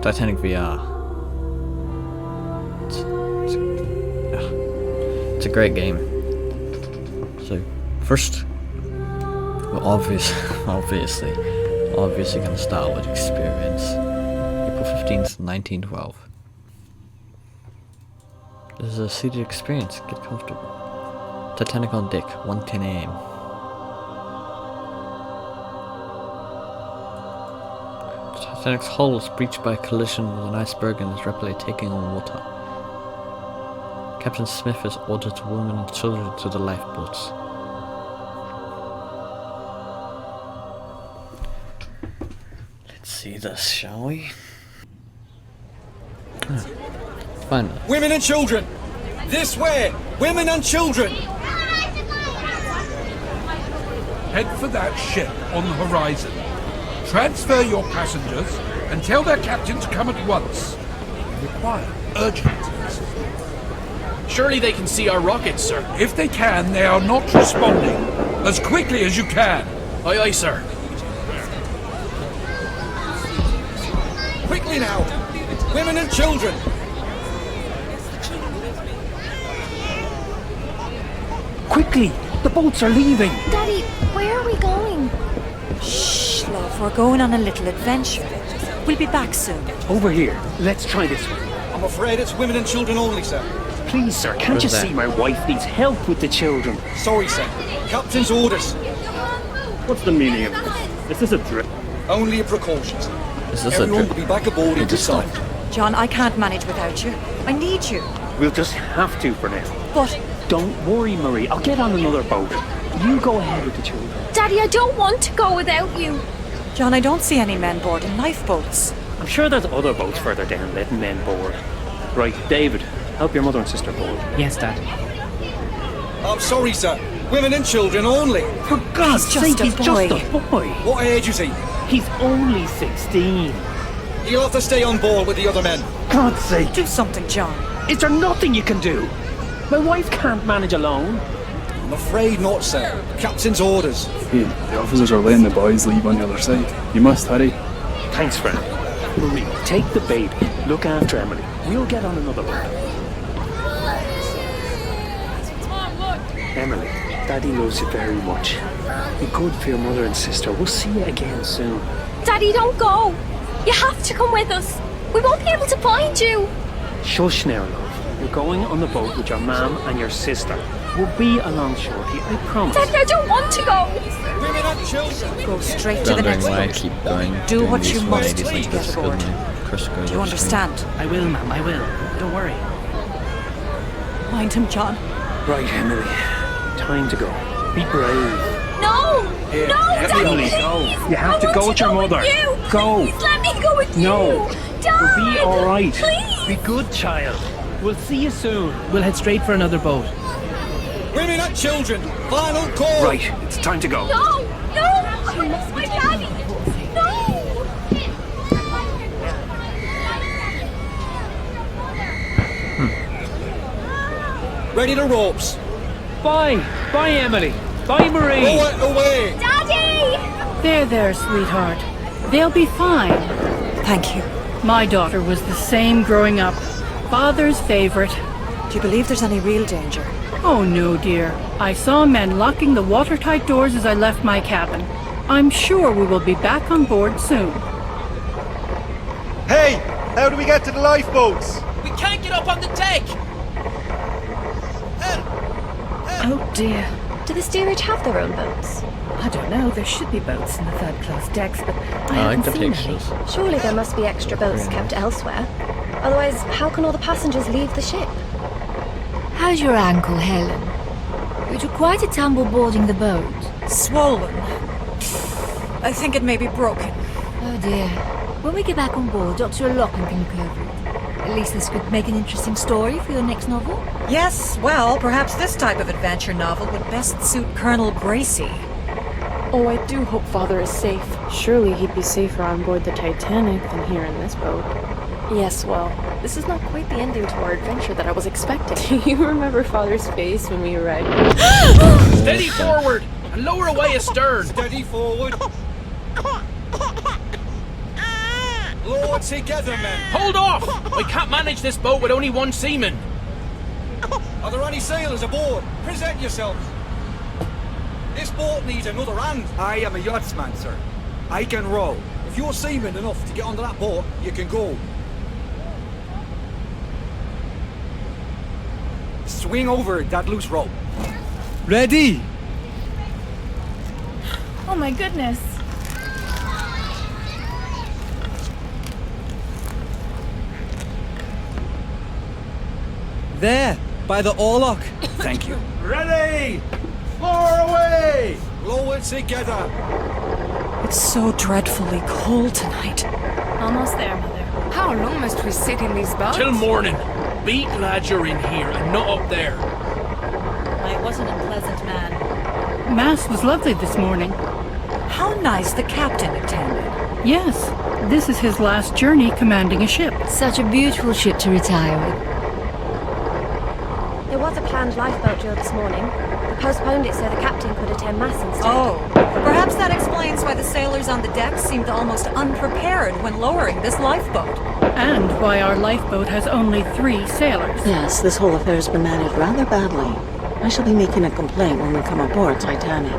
Titanic VR. It's a great game. So first, we're obviously gonna start with experience. April 15th, 1912. This is a seated experience. Get comfortable. Titanic on deck, 1:10 AM. Titanic's hull was breached by a collision with an iceberg and is rapidly taking on water. Captain Smith has ordered women and children to the lifeboats. Let's see this, shall we? Finally. Women and children! This way! Women and children! Head for that ship on the horizon. Transfer your passengers and tell their captain to come at once. We require urgent assistance. Surely they can see our rockets, sir. If they can, they are not responding. As quickly as you can. Aye, aye, sir. Quickly now! Women and children! Quickly! The boats are leaving! Daddy, where are we going? Shh, love, we're going on a little adventure. We'll be back soon. Over here. Let's try this one. I'm afraid it's women and children only, sir. Please, sir, can't Where's you that? see my wife needs help with the children? Sorry, sir. Captain's orders. What's the meaning of this? Is this a drill? Only a precaution, sir. Is this a Everyone drip? will be back aboard in Just time. John, I can't manage without you. I need you. We'll just have to for now. But Don't worry, Marie. I'll get on another boat. You go ahead with the children. Daddy, I don't want to go without you. John, I don't see any men boarding lifeboats. I'm sure there's other boats further down letting men board. Right, David, help your mother and sister board. Yes, Dad. I'm sorry, sir. Women and children only. For God's He's just sake, a he's boy. just a boy. What age is he? He's only 16. He'll have to stay on board with the other men. God's sake. Do something, John. Is there nothing you can do? My wife can't manage alone. I'm afraid not, sir. Captain's orders. Hey, the officers are letting the boys leave on the other side. You must hurry. Thanks, friend. Marie, take the baby. Look after Emily. We'll get on another boat. Emily, Daddy loves you very much. Be good for your mother and sister. We'll see you again soon. Daddy, don't go. You have to come with us. We won't be able to find you. Shush now, love. You're going on the boat with your mum and your sister. We'll be along shortly, I promise. Daddy, I don't want to go. Women and children. Go straight to the Wondering next why I boat. keep going. Do doing what these you must to 180s like get this, aboard. couldn't I? Chris goes Do you off screen. understand? I will, Ma'am, I will. Don't worry. Mind him, John. Right, Emily. Time to go. Be brave. No. Here, No, Daddy, Emily, please. go. You have I to want go with your mother. With you. Go. Please let me go with No. you. Dad, We'll be all right. Please. Be good, child. We'll see you soon. We'll head straight for another boat. Women and children. Final call. Right, it's time to go. No. No. I miss my daddy. No. Ready to ropes. Bye. Bye, Emily. Bye, Marie. Row it away. Daddy. There, sweetheart. They'll be fine. Thank you. My daughter was the same growing up. Father's favorite. Do you believe there's any real danger? Oh no, dear. I saw men locking the watertight doors as I left my cabin. I'm sure we will be back on board soon. Hey, how do we get to the lifeboats? We can't get up on the deck! Oh dear. Do the steerage have their own boats? I don't know. There should be boats in the third-class decks, but I I like haven't the seen any. pictures. Surely there must be extra boats kept elsewhere. Otherwise, how can all the passengers leave the ship? How's your ankle, Helen? You took quite a tumble boarding the boat. Swollen. I think it may be broken. Oh dear. When we get back on board, Dr. Locken can look over it. At least this could make an interesting story for your next novel. Yes, well, perhaps this type of adventure novel would best suit Colonel Gracie. Oh, I do hope Father is safe. Surely he'd be safer on board the Titanic than here in this boat. Yes, well, this is not quite the ending to our adventure that I was expecting. Do you remember Father's face when we arrived? Steady forward and lower away astern. Steady forward. Lower Row it together, men! Hold off! I can't manage this boat with only one seaman. Are there any sailors aboard? Present yourselves. This boat needs another hand. I am a yachtsman, sir. I can row. If you're seaman enough to get onto that boat, you can go. Swing over that loose rope. Ready? Oh my goodness. There, by the oarlock. Thank you. Ready! Far away! Row it together. It's so dreadfully cold tonight. Almost there, Mother. How long must we sit in these boats? Till morning. Be glad you're in here and not up there. I wasn't a pleasant man. Mass was lovely this morning. How nice the captain attended. Yes, this is his last journey commanding a ship. Such a beautiful ship to retire with. There was a planned lifeboat drill this morning. They postponed it so the captain could attend mass instead. Oh, perhaps that explains why the sailors on the deck seemed almost unprepared when lowering this lifeboat. And why our lifeboat has only 3 sailors. Yes, this whole affair has been managed rather badly. I shall be making a complaint when we come aboard Titanic.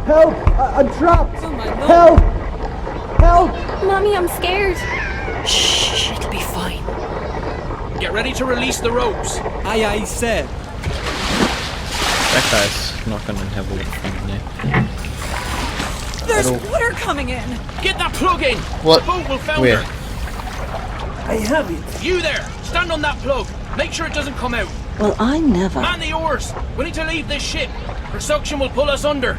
Help! I'm trapped! Help! Help! Mommy, I'm scared. Shh, it'll be fine. Get ready to release the ropes. Aye, aye, sir. That guy's not going to have a look from there. There's water coming in. Get that plug in. What? The boat will founder. Where? I have it. You there. Stand on that plug. Make sure it doesn't come out. Well, I never... Man the oars. We need to leave this ship. Her suction will pull us under.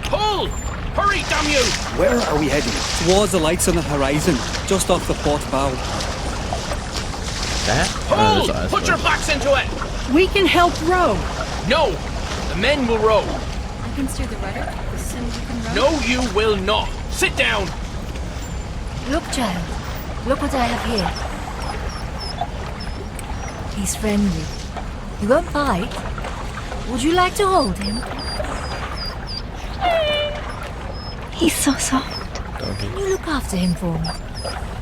Pull! Hurry, damn you! Where are we heading? Towards the lights on the horizon, just off the port bow. That? Pull! Put your backs into it! We can help row. No! The men will row. I can steer the rudder. The sooner you can row. No, you will not. Sit down. Look, child. Look what I have here. He's friendly. He won't bite. Would you like to hold him? He's so soft. Can you look after him for me?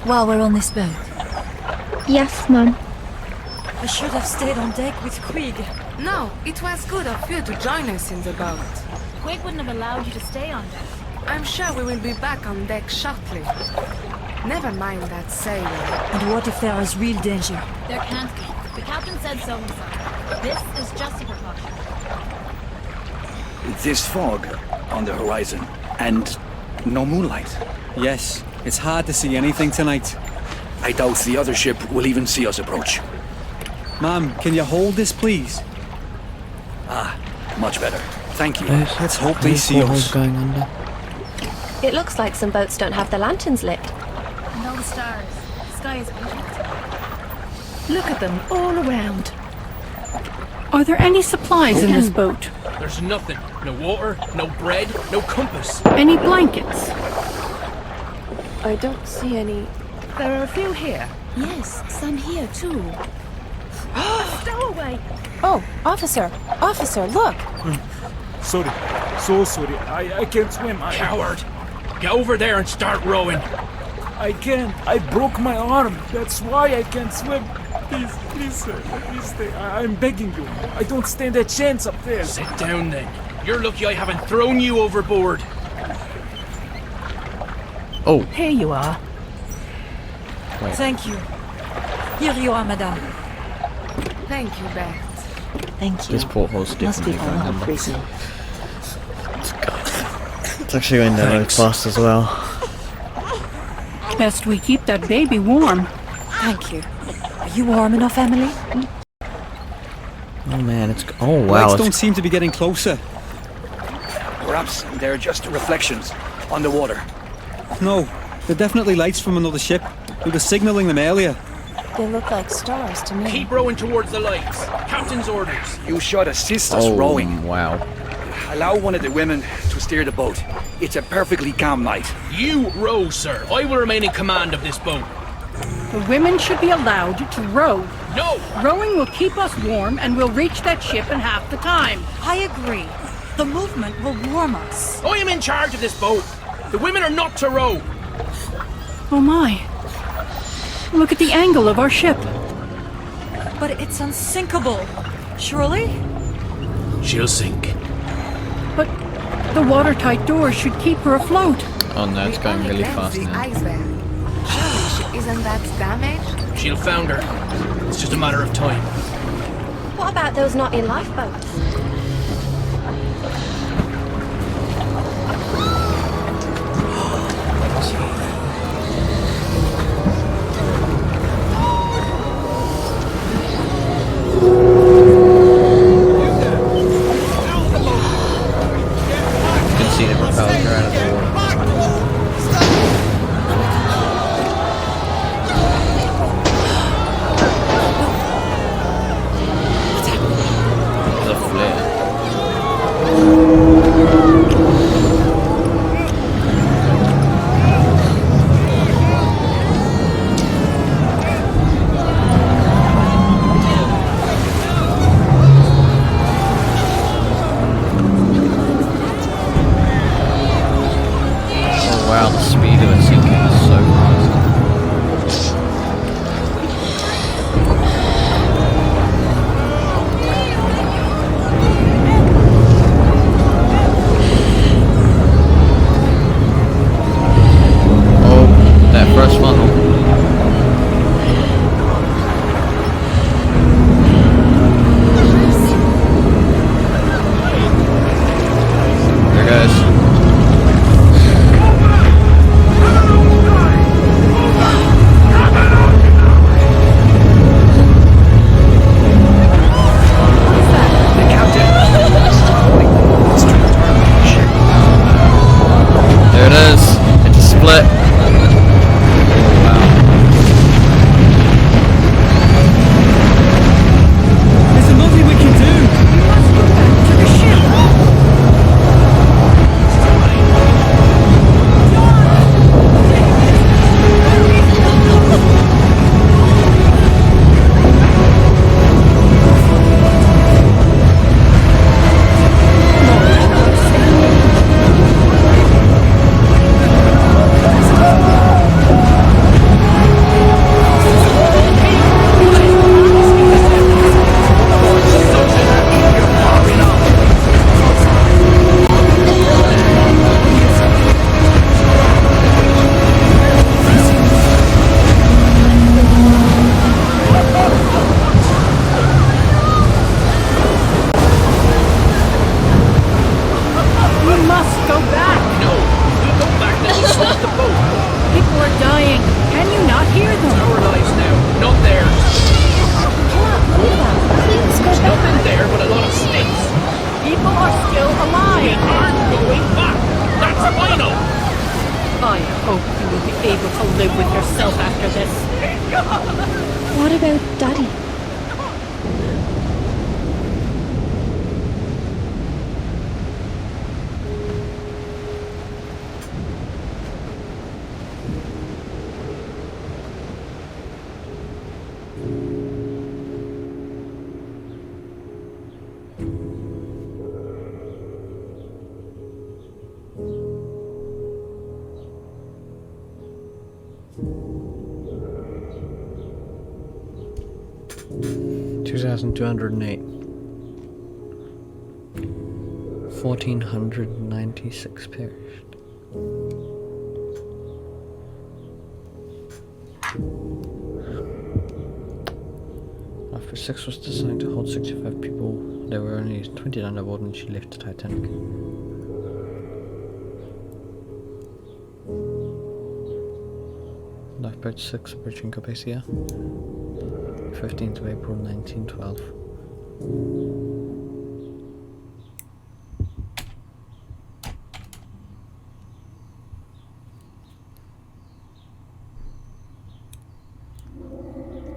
While we're on this boat? Yes, Mum. I should have stayed on deck with Quig. No, it was good of you to join us in the boat. Quig wouldn't have allowed you to stay on deck. I'm sure we will be back on deck shortly. Never mind that sailor. And what if there is real danger? There can't be. The captain said so himself. This is just a precaution. This fog on the horizon and no moonlight. Yes, it's hard to see anything tonight. I doubt the other ship will even see us approach. Ma'am, can you hold this, please? Ah, much better. Thank you. Let's hope they see us. Going under. It looks like some boats don't have their lanterns lit. And all the stars. The sky is beautiful. Look at them all around. Are there any supplies in this boat? There's nothing. No water, no bread, no compass. Any blankets? I don't see any. There are a few here. Yes, some here too. Stowaway! Oh, officer! Officer, look! Sorry. So sorry. I can't swim. Coward! Get over there and start rowing. I can't. I broke my arm. That's why I can't swim. Please, sir. Let me stay. I'm begging you. I don't stand a chance up there. Sit down then. You're lucky I haven't thrown you overboard. Oh. Here you are. Wait. Thank you. Here you are, madame. Thank you, Beth. Thank you. This porthole's Must be definitely a going lot of under. freezing. It's actually going down really fast as well. Best we keep that baby warm. Thank you. Are you warm enough, Emily? Oh man, it's... Oh wow. Lights It's don't seem to be getting closer. Perhaps they're just reflections on the water. No, they're definitely lights from another ship. We were signaling them earlier. They look like stars to me. Keep rowing towards the lights. Captain's orders. You should assist us rowing. Wow. Allow one of the women to steer the boat. It's a perfectly calm night. You row, sir. I will remain in command of this boat. The women should be allowed to row. No! Rowing will keep us warm and we'll reach that ship in half the time. I agree. The movement will warm us. I am in charge of this boat. The women are not to row. Oh my. Look at the angle of our ship. But it's unsinkable. Surely? She'll sink. But the watertight doors should keep her afloat. Oh no, it's going really fast The now. iceberg. Surely she isn't that damaged? She'll founder. It's just a matter of time. What about those naughty lifeboats? You can see the propellers are out of the water. There's a flare. Oh wow, the speed of it sinking is so fast. Oh, that first funnel. There it goes. There it is. It's a split. Wow. There's nothing we can do. We must go back to the ship. We must go back. No, we'll go back then we'll stop the boat. People are dying. Can you not hear them? Our lives now, not theirs. There's nothing there but a lot of sticks. People are still We alive. aren't going back. That's final. I hope you will be able to live with yourself after this. What about Daddy? $2,208. 1,496 perished. After 6 was designed to hold 65 people, there were only 29 aboard when she left the Titanic. Lifeboat 6 approaching Capacia. 15th of April 1912.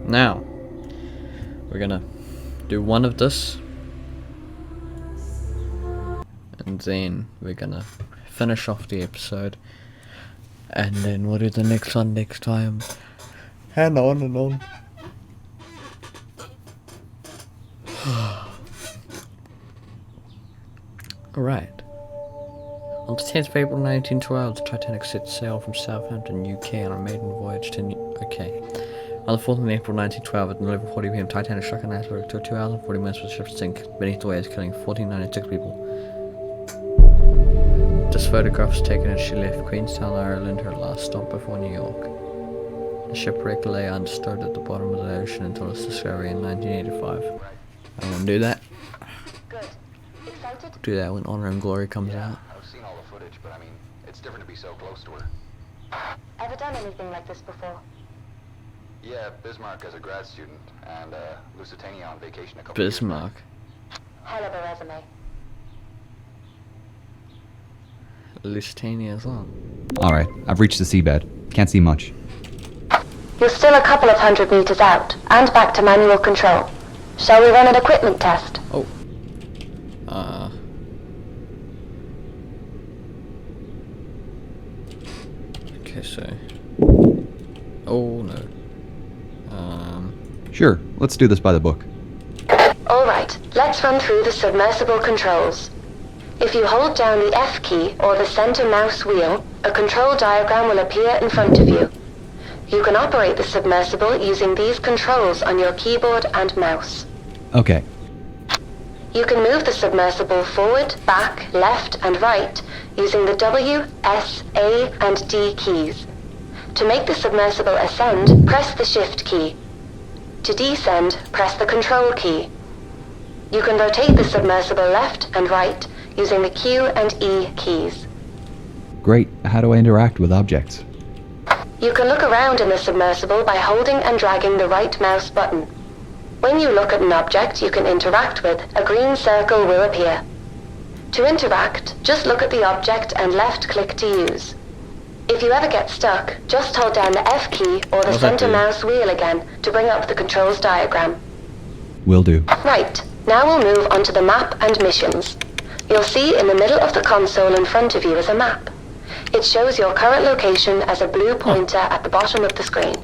Now, we're gonna do one of this, and then we're gonna finish off the episode, and then we'll do the next one next time, and on and on. Alright. On the 10th of April 1912, the Titanic set sail from Southampton, UK on a maiden voyage to Okay. On the 4th of April 1912, at 11:40 p.m., Titanic struck an iceberg. It took 2 hours and 40 minutes for the ship to sink beneath the waves, killing 1,496 people. This photograph was taken as she left Queenstown, Ireland, her last stop before New York. The shipwreck lay undisturbed at the bottom of the ocean until its discovery in 1985. I'm gonna do that. Do that when Honor and Glory comes out. I've seen all the footage, but I mean, it's different to be so close to her. Ever done anything like this before? Yeah, Bismarck as a grad student, and Lusitania on vacation a couple Bismarck. Hell of a resume. Lusitania as well. Alright, I've reached the seabed. Can't see much. You're still a couple of 100 meters out, and back to manual control. Shall we run an equipment test? Oh. Okay, so... Oh, no. Sure, let's do this by the book. Alright, let's run through the submersible controls. If you hold down the F key or the center mouse wheel, a control diagram will appear in front of you. You can operate the submersible using these controls on your keyboard and mouse. Okay. You can move the submersible forward, back, left, and right using the W, S, A, and D keys. To make the submersible ascend, press the Shift key. To descend, press the Control key. You can rotate the submersible left and right using the Q and E keys. Great. How do I interact with objects? You can look around in the submersible by holding and dragging the right mouse button. When you look at an object you can interact with, a green circle will appear. To interact, just look at the object and left-click to use. If you ever get stuck, just hold down the F key or the center mouse wheel again to bring up the controls diagram. Will do. Right, now we'll move on to the map and missions. You'll see in the middle of the console in front of you is a map. It shows your current location as a blue pointer at the bottom of the screen.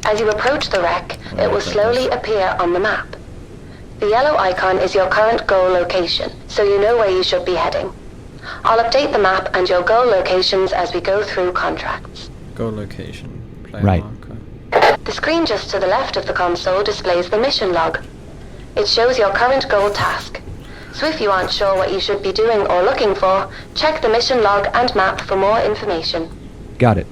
As you approach the wreck, it will slowly appear on the map. The yellow icon is your current goal location, so you know where you should be heading. I'll update the map and your goal locations as we go through contracts. Goal location. Play right. Marker. The screen just to the left of the console displays the mission log. It shows your current goal task. So if you aren't sure what you should be doing or looking for, check the mission log and map for more information. Got it.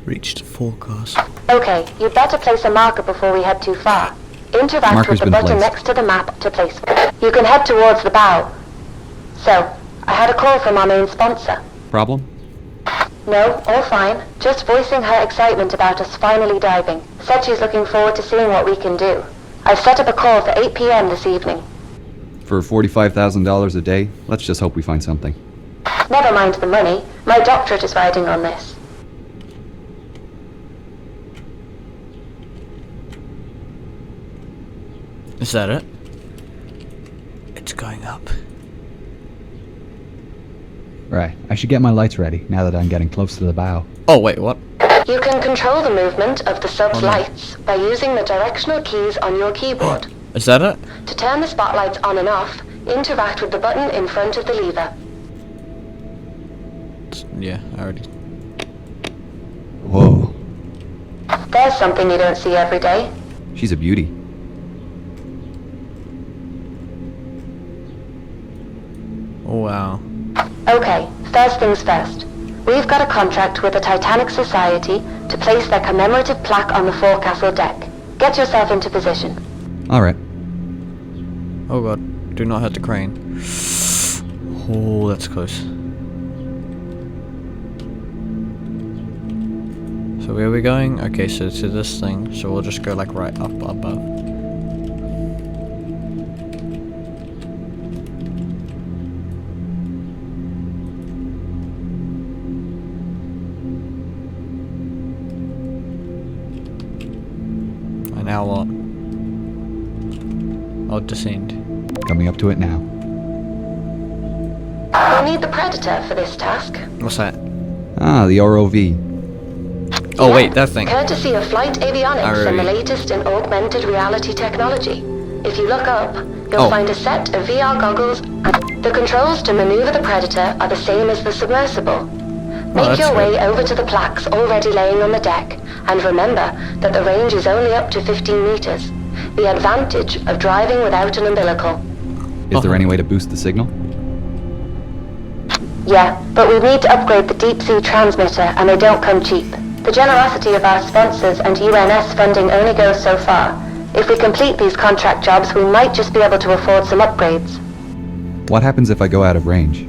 Reached forecast. Okay, you'd better place a marker before we head too far. Interact Marker's with the button placed. next to the map to place it. You can head towards the bow. So, I had a call from our main sponsor. Problem? No, all fine. Just voicing her excitement about us finally diving. Said she's looking forward to seeing what we can do. I've set up a call for 8 p.m. this evening. For $45,000 a day, let's just hope we find something. Never mind the money. My doctorate is riding on this. Is that it? It's going up. Right, I should get my lights ready now that I'm getting close to the bow. Oh wait, what? You can control the movement of the sub's lights by using the directional keys on your keyboard. Is that it? To turn the spotlights on and off, interact with the button in front of the lever. Yeah, I already... Whoa. There's something you don't see every day. She's a beauty. Oh wow. Okay, first things first. We've got a contract with the Titanic Society to place their commemorative plaque on the forecastle deck. Get yourself into position. Alright. Oh god, do not hit the crane. Oh, that's close. So where are we going? Okay, so to this thing, so we'll just go like right up above. And now what? I'll descend. Coming up to it now. We'll need the Predator for this task. What's that? Ah, the ROV. Oh wait, that thing. Courtesy of Flight Avionics and the latest in augmented reality technology. If you look up, you'll find a set of VR goggles and... The controls to maneuver the Predator are the same as the submersible. Make your way over to the plaques already laying on the deck, and remember that the range is only up to 15 meters. The advantage of driving without an umbilical. Is there any way to boost the signal? Yeah, but we need to upgrade the deep-sea transmitter, and they don't come cheap. The generosity of our sponsors and UNS funding only goes so far. If we complete these contract jobs, we might just be able to afford some upgrades. What happens if I go out of range?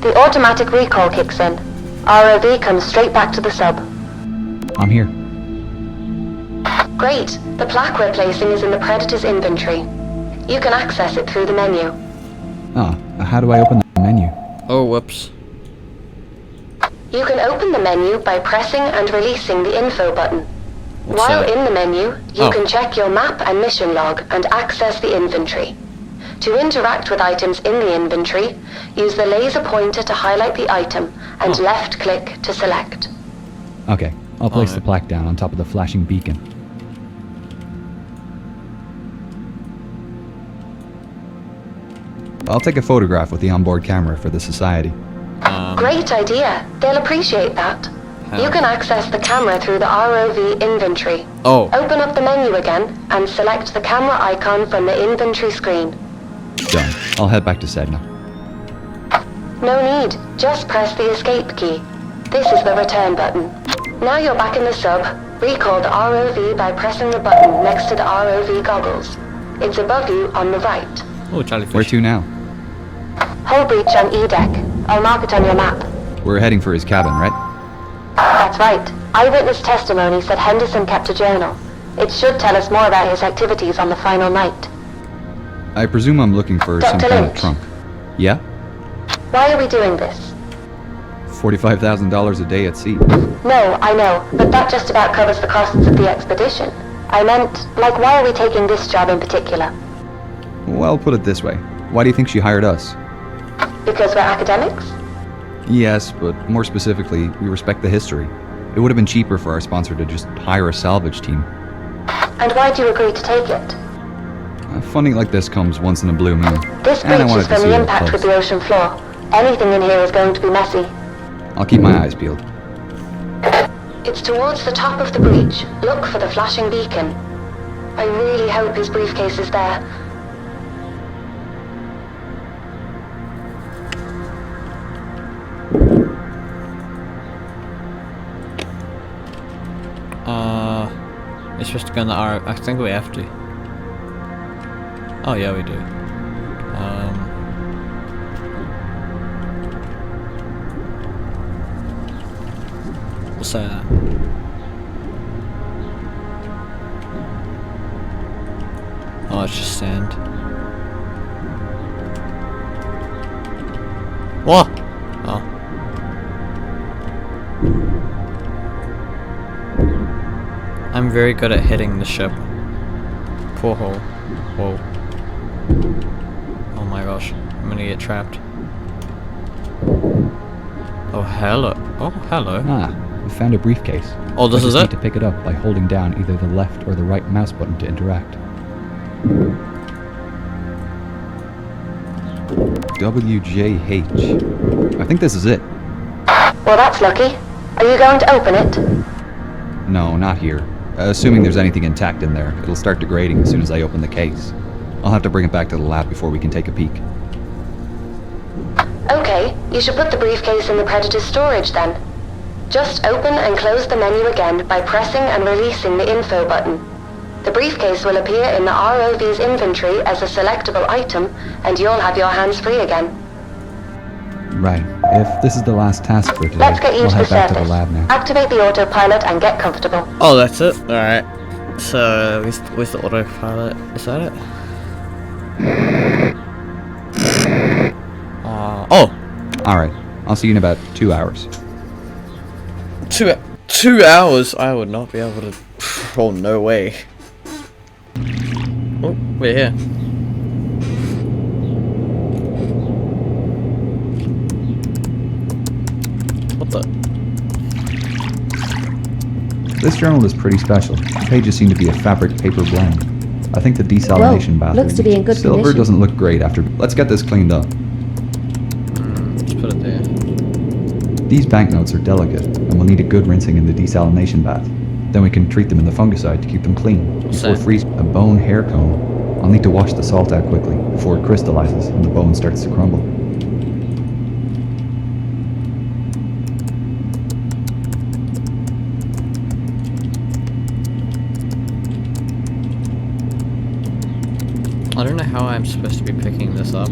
The automatic recall kicks in. ROV comes straight back to the sub. I'm here. Great. The plaque we're placing is in the Predator's inventory. You can access it through the menu. Ah, how do I open the menu? Oh, whoops. You can open the menu by pressing and releasing the info button. What's While that? in the menu, you can check your map and mission log and access the inventory. To interact with items in the inventory, use the laser pointer to highlight the item and left-click to select. Okay, I'll place the plaque down on top of the flashing beacon. I'll take a photograph with the onboard camera for the Society. Great idea. They'll appreciate that. How? You can access the camera through the ROV inventory. Oh. Open up the menu again and select the camera icon from the inventory screen. Done. I'll head back to Sedna. No need. Just press the escape key. This is the return button. Now you're back in the sub. Recall the ROV by pressing the button next to the ROV goggles. It's above you on the right. Oh, jellyfish. Where to now? Hull breach on E-deck. I'll mark it on your map. We're heading for his cabin, right? That's right. Eyewitness testimony said Henderson kept a journal. It should tell us more about his activities on the final night. I presume I'm looking for some Dr. kind of Lynch. trunk. Yeah? Why are we doing this? $45,000 a day at sea. No, I know, but that just about covers the costs of the expedition. I meant, like, why are we taking this job in particular? Well, put it this way. Why do you think she hired us? Because we're academics? Yes, but more specifically, we respect the history. It would have been cheaper for our sponsor to just hire a salvage team. And why'd you agree to take it? Funding like this comes once in a blue moon. This and I breach wanted is to from see the it up impact close. with the ocean floor. Anything in here is going to be messy. I'll keep my eyes peeled. It's towards the top of the breach. Look for the flashing beacon. I really hope his briefcase is there. It's supposed to go in the R. I think we have to. Oh yeah, we do. What's that? Oh, it's just sand. What? Oh. I'm very good at hitting the ship. Poor hole. Whoa. Oh my gosh. I'm gonna get trapped. Oh, hello. Oh, hello. Ah, we found a briefcase. Oh, this I is just it? need to pick it up by holding down either the left or the right mouse button to interact. WJH. I think this is it. Well, that's lucky. Are you going to open it? No, not here. Assuming there's anything intact in there, it'll start degrading as soon as I open the case. I'll have to bring it back to the lab before we can take a peek. Okay, you should put the briefcase in the Predator's storage then. Just open and close the menu again by pressing and releasing the info button. The briefcase will appear in the ROV's inventory as a selectable item, and you'll have your hands free again. Right. If this is the last task for today, Let's get you I'll to the head back to the surface. lab now. Activate the autopilot and get comfortable. Oh, that's it? Alright. So, where's the autopilot? Is that it? Oh! Alright. I'll see you in about 2 hours. 2 hours? I would not be able to... Oh, no way. Oh, we're here. What the? This journal is pretty special. The pages seem to be a fabric paper blend. I think the desalination bath looks to be in good silver condition. doesn't look great after. Let's get this cleaned up. Let's put it there. These banknotes are delicate and will need a good rinsing in the desalination bath. Then we can treat them in the fungicide to keep them clean before freezing. A bone hair comb. I'll need to wash the salt out quickly before it crystallizes and the bone starts to crumble. I don't know how I'm supposed to be picking this up.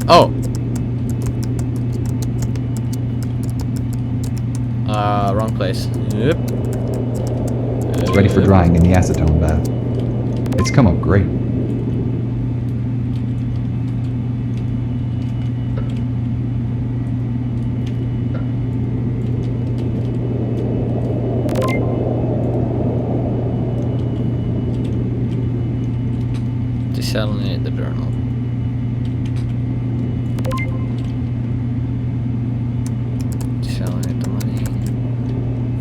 Oh! Wrong place. Yep. It's ready for drying in the acetone bath. It's come up great. Desalinate the journal. Desalinate the money.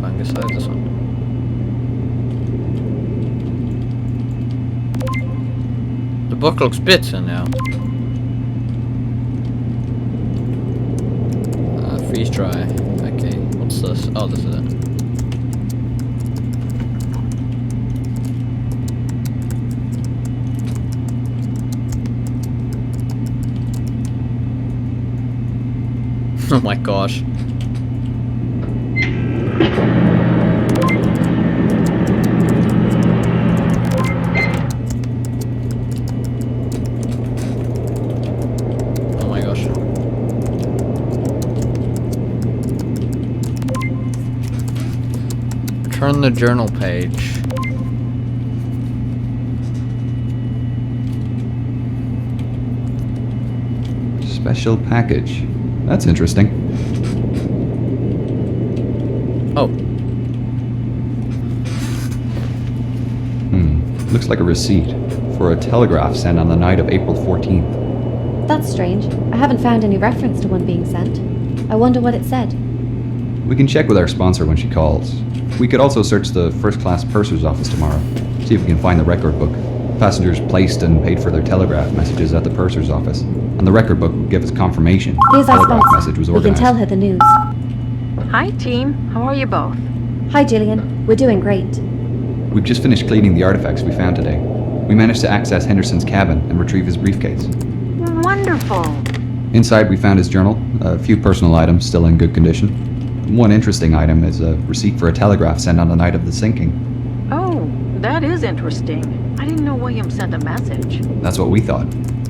Fungicide this one. The book looks bitter now. Freeze dry. Okay, what's this? Oh, this is it. Oh my gosh. Oh my gosh. Turn the journal page. Special package. That's interesting. Oh. Looks like a receipt for a telegraph sent on the night of April 14th. That's strange. I haven't found any reference to one being sent. I wonder what it said. We can check with our sponsor when she calls. We could also search the first-class purser's office tomorrow. See if we can find the record book. Passengers placed and paid for their telegraph messages at the purser's office. And the record book would give us confirmation Here's our telegraph sponsor. message was We can organized. tell her the news. Hi, team. How are you both? Hi, Gillian. We're doing great. We've just finished cleaning the artifacts we found today. We managed to access Henderson's cabin and retrieve his briefcase. Wonderful. Inside we found his journal, a few personal items still in good condition. One interesting item is a receipt for a telegraph sent on the night of the sinking. Oh, that is interesting. I didn't know William sent a message. That's what we thought.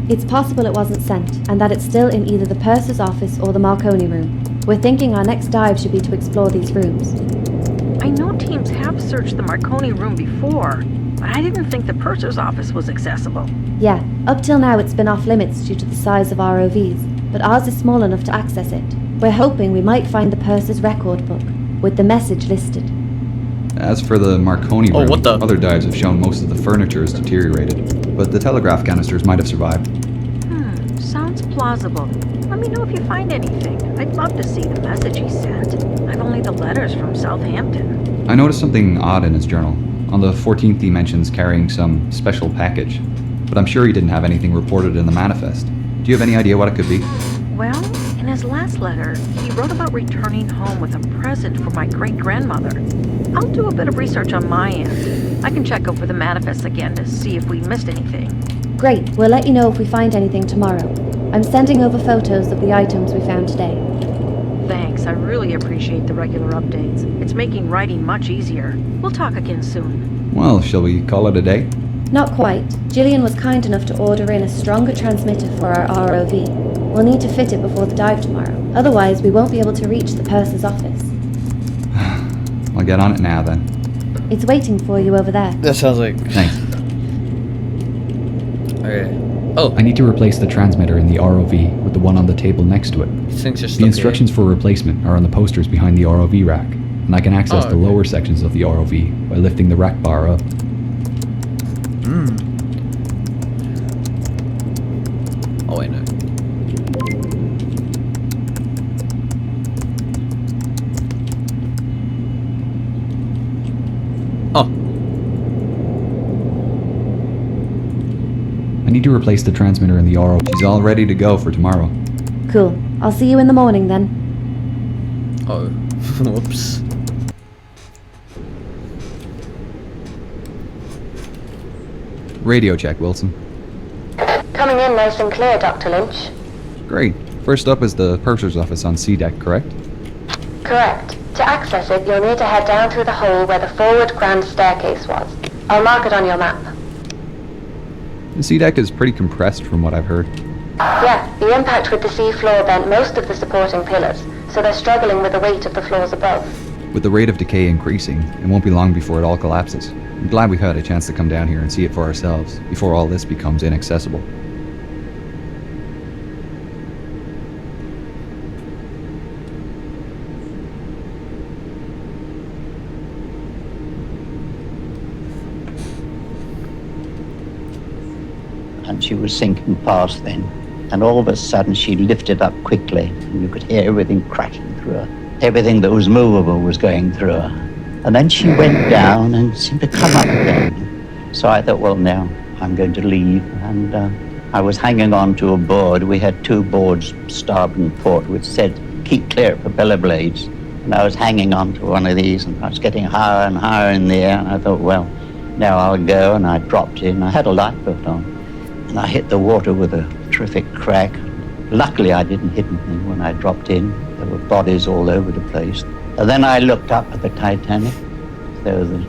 It's possible it wasn't sent, and that it's still in either the purser's office or the Marconi room. We're thinking our next dive should be to explore these rooms. I know teams have searched the Marconi room before, but I didn't think the purser's office was accessible. Yeah, up till now it's been off limits due to the size of ROVs, but ours is small enough to access it. We're hoping we might find the purser's record book, with the message listed. As for the Marconi room, what the? Other dives have shown most of the furniture is deteriorated, but the telegraph canisters might have survived. Sounds plausible. Let me know if you find anything. I'd love to see the message he sent. I've only the letters from Southampton. I noticed something odd in his journal. On the 14th he mentions carrying some special package, but I'm sure he didn't have anything reported in the manifest. Do you have any idea what it could be? Well, in his last letter, he wrote about returning home with a present for my great-grandmother. I'll do a bit of research on my end. I can check over the manifest again to see if we missed anything. Great, we'll let you know if we find anything tomorrow. I'm sending over photos of the items we found today. Thanks, I really appreciate the regular updates. It's making writing much easier. We'll talk again soon. Well, shall we call it a day? Not quite. Gillian was kind enough to order in a stronger transmitter for our ROV. We'll need to fit it before the dive tomorrow. Otherwise, we won't be able to reach the purser's office. I'll get on it now then. It's waiting for you over there. That sounds like... Thanks. Okay. Oh. I need to replace the transmitter in the ROV with the one on the table next to it. These things are stuck The instructions for replacement are on the posters behind the ROV rack, and I can access the lower sections of the ROV by lifting the rack bar up. Oh wait, no. Oh. I need to replace the transmitter in the RO. She's all ready to go for tomorrow. Cool. I'll see you in the morning then. Oh. Whoops. Radio check, Wilson. Coming in nice and clear, Dr. Lynch. Great. First up is the purser's office on C deck, correct? Correct. To access it, you'll need to head down through the hole where the forward grand staircase was. I'll mark it on your map. The C deck is pretty compressed from what I've heard. Yeah, the impact with the sea floor bent most of the supporting pillars, so they're struggling with the weight of the floors above. With the rate of decay increasing, it won't be long before it all collapses. I'm glad we've had a chance to come down here and see it for ourselves, before all this becomes inaccessible. And she was sinking fast then. And all of a sudden she lifted up quickly, and you could hear everything crashing through her. Everything that was movable was going through her. And then she went down and seemed to come up again. So I thought, well, now I'm going to leave. And I was hanging on to a board. We had two boards, starboard and port, which said, keep clear of propeller blades. And I was hanging on to one of these, and I was getting higher and higher in the air. And I thought, well, now I'll go. And I dropped in. I had a lifeboat on. And I hit the water with a terrific crack. Luckily, I didn't hit anything when I dropped in. There were bodies all over the place. And then I looked up at the Titanic. So the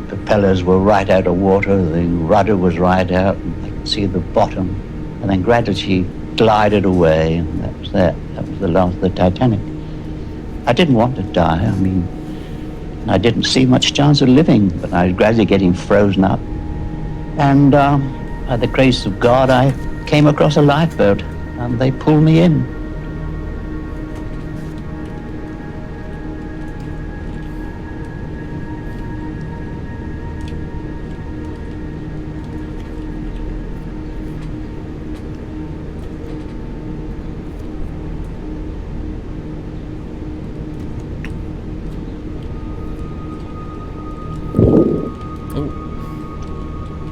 propellers were right out of water, the rudder was right out, and I could see the bottom. And then gradually she glided away, and that was that. That was the last of the Titanic. I didn't want to die. I mean, I didn't see much chance of living, but I was gradually getting frozen up. And by the grace of God, I came across a lifeboat, and they pulled me in.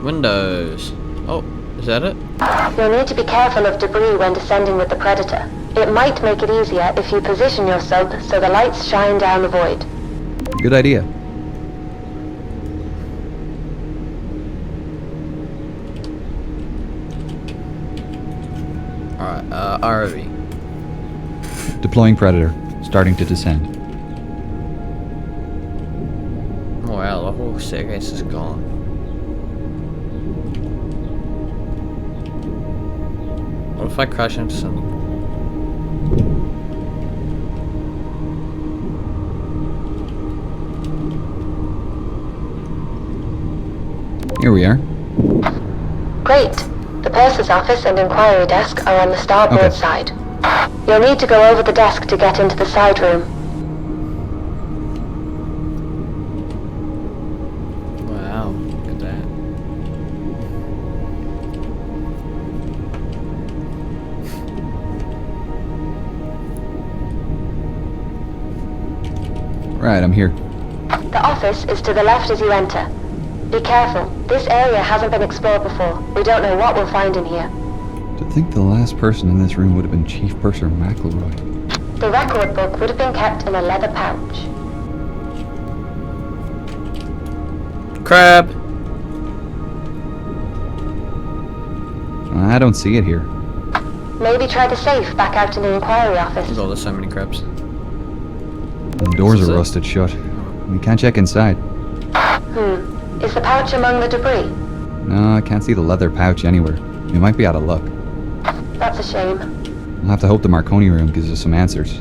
Windows. Oh, is that it? You'll need to be careful of debris when descending with the Predator. It might make it easier if you position your sub so the lights shine down the void. Good idea. Alright, ROV. Deploying Predator. Starting to descend. Oh wow, the whole staircase is gone. What if I crash into something? Here we are. Great. The purser's office and inquiry desk are on the starboard side. You'll need to go over the desk to get into the side room. Wow, look at that. Right, I'm here. The office is to the left as you enter. Be careful. This area hasn't been explored before. We don't know what we'll find in here. To think the last person in this room would have been Chief Purser McElroy. The record book would have been kept in a leather pouch. Crab! I don't see it here. Maybe try the safe back out in the inquiry office. There's so many crabs. The doors are rusted shut. We can't check inside. Is the pouch among the debris? No, I can't see the leather pouch anywhere. We might be out of luck. That's a shame. We'll have to hope the Marconi room gives us some answers.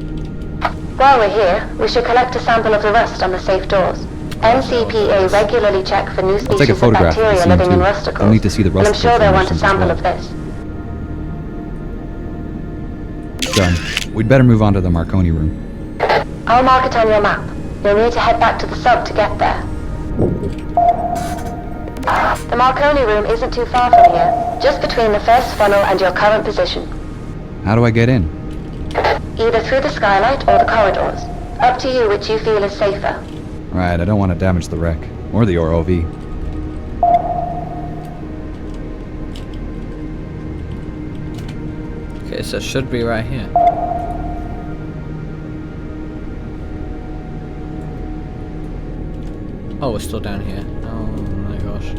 While we're here, we should collect a sample of the rust on the safe doors. NCPA regularly check for new I'll take a species of photograph of the bacteria scene living in too. rusticles. I'll need to see the And rust I'm sure they'll want a formations as sample well. of this. Done. We'd better move on to the Marconi room. I'll mark it on your map. You'll need to head back to the sub to get there. The The Marconi room isn't too far from here, just between the first funnel and your current position. How do I get in? Either through the skylight or the corridors. Up to you which you feel is safer. Right, I don't want to damage the wreck. Or the ROV. Okay, so it should be right here. Oh, we're still down here. Oh my gosh.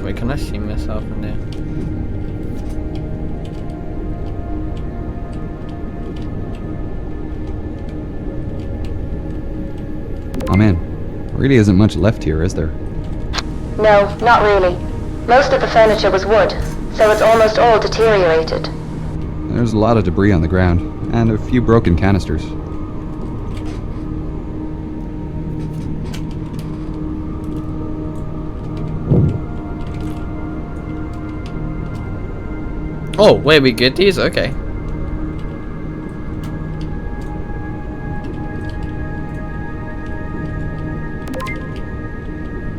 Wait, can I see myself in there? Oh man, really isn't much left here, is there? No, not really. Most of the furniture was wood, so it's almost all deteriorated. There's a lot of debris on the ground, and a few broken canisters. Oh, wait, we get these? Okay.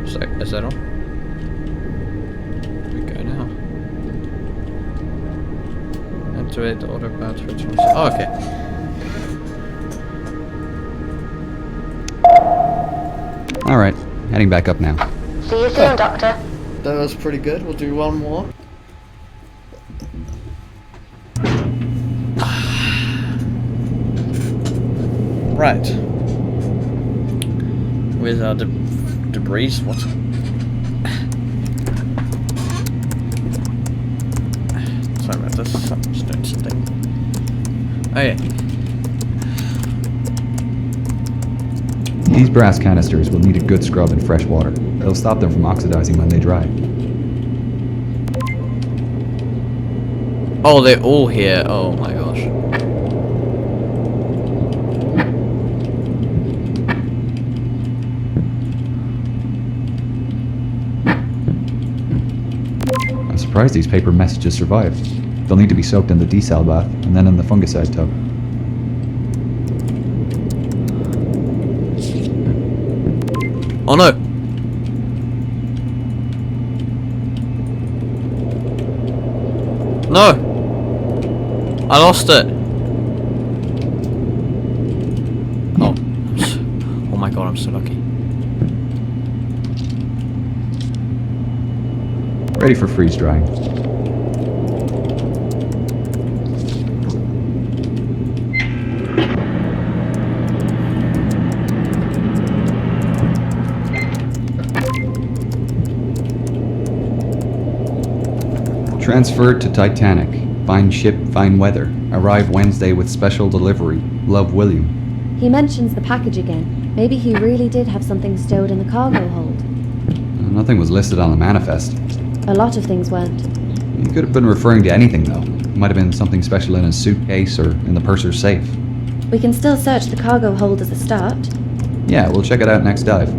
So, is that all? We go now. Activate the autopilot switch. Oh, okay. Alright, heading back up now. See you soon, Doctor. That was pretty good. We'll do one more. Right. Where's our debris? What? Sorry about this. I'm just doing something. Oh yeah. These brass canisters will need a good scrub in fresh water. It'll stop them from oxidizing when they dry. Oh, they're all here. Oh my gosh. I'm surprised these paper messages survived. They'll need to be soaked in the desal bath and then in the fungicide tub. Oh no! No! I lost it! Oh. Oh my god, I'm so lucky. Ready for freeze drying. Transferred to Titanic. Fine ship, fine weather. Arrive Wednesday with special delivery. Love, William. He mentions the package again. Maybe he really did have something stowed in the cargo hold. Nothing was listed on the manifest. A lot of things weren't. He could have been referring to anything, though. It might have been something special in his suitcase or in the purser's safe. We can still search the cargo hold as a start. Yeah, we'll check it out next dive.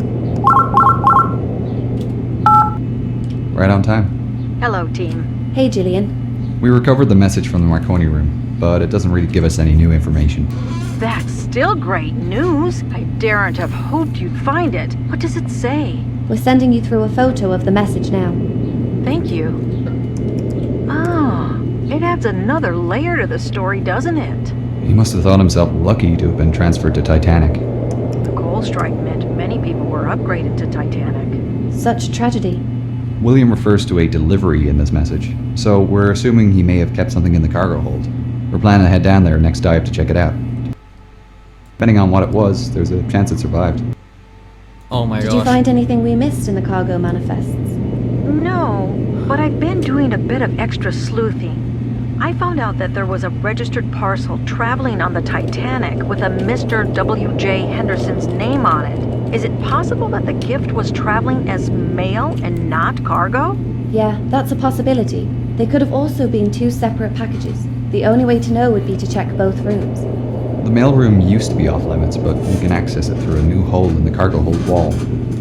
Right on time. Hello, team. Hey, Gillian. We recovered the message from the Marconi room, but it doesn't really give us any new information. That's still great news. I daren't have hoped you'd find it. What does it say? We're sending you through a photo of the message now. Thank you. Ah, it adds another layer to the story, doesn't it? He must have thought himself lucky to have been transferred to Titanic. The coal strike meant many people were upgraded to Titanic. Such tragedy. William refers to a delivery in this message, so we're assuming he may have kept something in the cargo hold. We're planning to head down there next dive to check it out. Depending on what it was, there's a chance it survived. Oh my gosh. Did you find anything we missed in the cargo manifests? No, but I've been doing a bit of extra sleuthing. I found out that there was a registered parcel traveling on the Titanic with a Mr. W.J. Henderson's name on it. Is it possible that the gift was traveling as mail and not cargo? Yeah, that's a possibility. They could have also been two separate packages. The only way to know would be to check both rooms. The mailroom used to be off limits, but we can access it through a new hole in the cargo hold wall.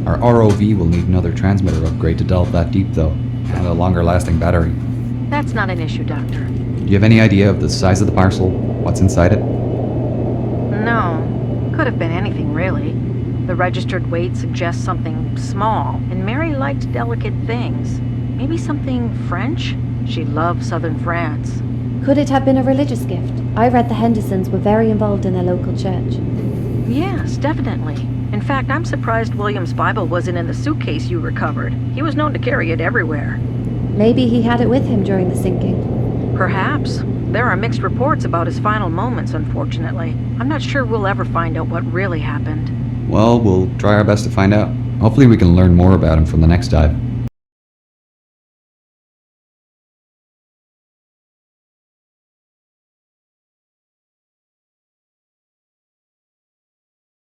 Our ROV will need another transmitter upgrade to delve that deep though, and a longer lasting battery. That's not an issue, Doctor. Do you have any idea of the size of the parcel? What's inside it? No. Could have been anything, really. The registered weight suggests something small, and Mary liked delicate things. Maybe something French? She loved southern France. Could it have been a religious gift? I read the Hendersons were very involved in their local church. Yes, definitely. In fact, I'm surprised William's Bible wasn't in the suitcase you recovered. He was known to carry it everywhere. Maybe he had it with him during the sinking. Perhaps. There are mixed reports about his final moments, unfortunately. I'm not sure we'll ever find out what really happened. Well, we'll try our best to find out. Hopefully we can learn more about him from the next dive.